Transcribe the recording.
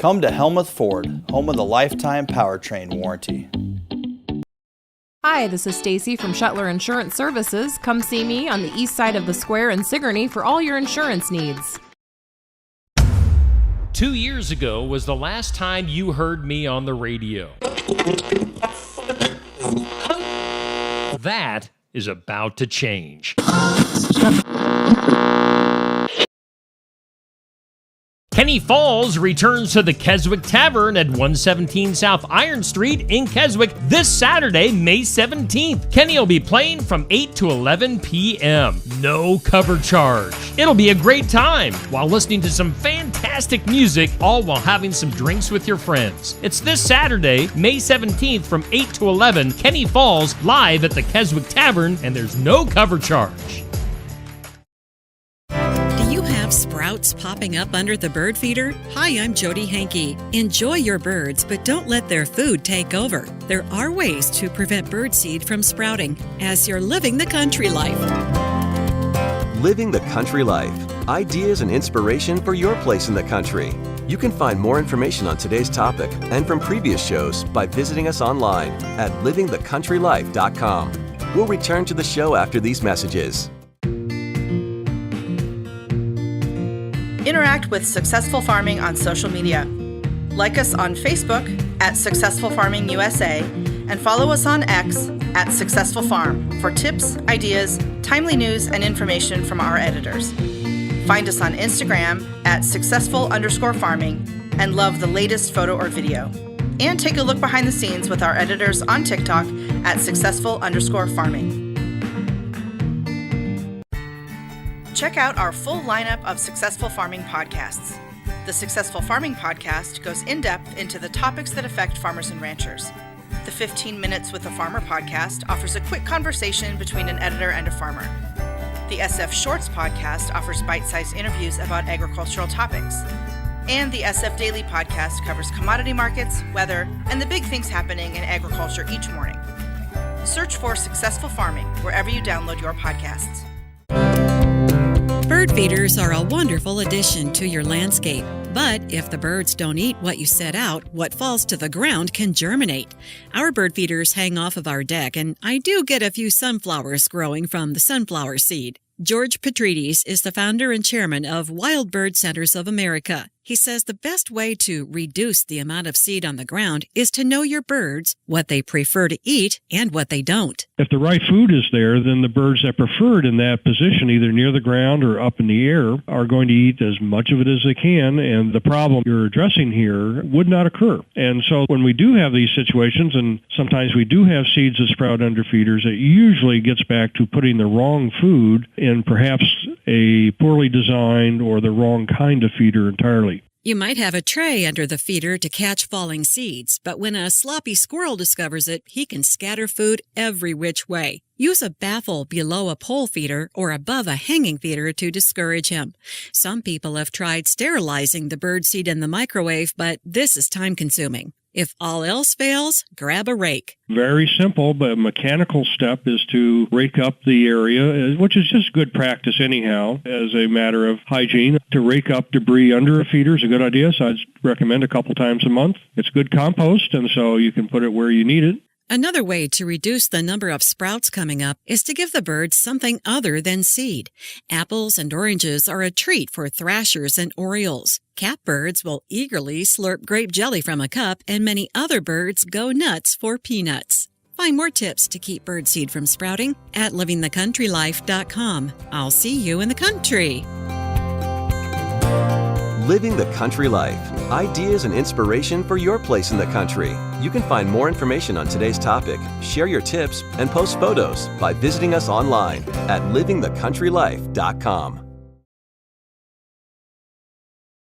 Come to Helmuth Ford, home of the lifetime powertrain warranty. Hi, this is Stacy from Shuttler Insurance Services. Come see me on the east side of the square in Sigourney for all your insurance needs. 2 years ago was the last time you heard me on the radio. That is about to change. Kenny Falls returns to the Keswick Tavern at 117 South Iron Street in Keswick this Saturday, May 17th. Kenny will be playing from 8 to 11 p.m. No cover charge. It'll be a great time while listening to some fantastic music, all while having some drinks with your friends. It's this Saturday, May 17th from 8 to 11, Kenny Falls live at the Keswick Tavern, and there's no cover charge. Sprouts popping up under the bird feeder? Hi, I'm Jody Hankey. Enjoy your birds, but don't let their food take over. There are ways to prevent birdseed from sprouting as you're living the country life. Living the country life. Ideas and inspiration for your place in the country. You can find more information on today's topic and from previous shows by visiting us online at livingthecountrylife.com. We'll return to the show after these messages. Interact with Successful Farming on social media. Like us on Facebook at Successful Farming USA and follow us on X at Successful Farm for tips, ideas, timely news, and information from our editors. Find us on Instagram at successful_farming and love the latest photo or video. And take a look behind the scenes with our editors on TikTok at successful_farming. Check out our full lineup of Successful Farming podcasts. The Successful Farming podcast goes in-depth into the topics that affect farmers and ranchers. The 15 Minutes with a Farmer podcast offers a quick conversation between an editor and a farmer. The SF Shorts podcast offers bite-sized interviews about agricultural topics. And the SF Daily podcast covers commodity markets, weather, and the big things happening in agriculture each morning. Search for Successful Farming wherever you download your podcasts. Bird feeders are a wonderful addition to your landscape. But if the birds don't eat what you set out, what falls to the ground can germinate. Our bird feeders hang off of our deck, and I do get a few sunflowers growing from the sunflower seed. George Petrides is the founder and chairman of Wild Bird Centers of America. He says the best way to reduce the amount of seed on the ground is to know your birds, what they prefer to eat, and what they don't. If the right food is there, then the birds that prefer it in that position, either near the ground or up in the air, are going to eat as much of it as they can, and the problem you're addressing here would not occur. And so when we do have these situations, and sometimes we do have seeds that sprout under feeders, it usually gets back to putting the wrong food in perhaps a poorly designed or the wrong kind of feeder entirely. You might have a tray under the feeder to catch falling seeds, but when a sloppy squirrel discovers it, he can scatter food every which way. Use a baffle below a pole feeder or above a hanging feeder to discourage him. Some people have tried sterilizing the birdseed in the microwave, but this is time-consuming. If all else fails, grab a rake. Very simple, but a mechanical step is to rake up the area, which is just good practice anyhow, as a matter of hygiene. To rake up debris under a feeder is a good idea, so I'd recommend a couple times a month. It's good compost, and so you can put it where you need it. Another way to reduce the number of sprouts coming up is to give the birds something other than seed. Apples and oranges are a treat for thrashers and orioles. Catbirds will eagerly slurp grape jelly from a cup, and many other birds go nuts for peanuts. Find more tips to keep birdseed from sprouting at livingthecountrylife.com. I'll see you in the country. Living the country life. Ideas and inspiration for your place in the country. You can find more information on today's topic, share your tips, and post photos by visiting us online at livingthecountrylife.com.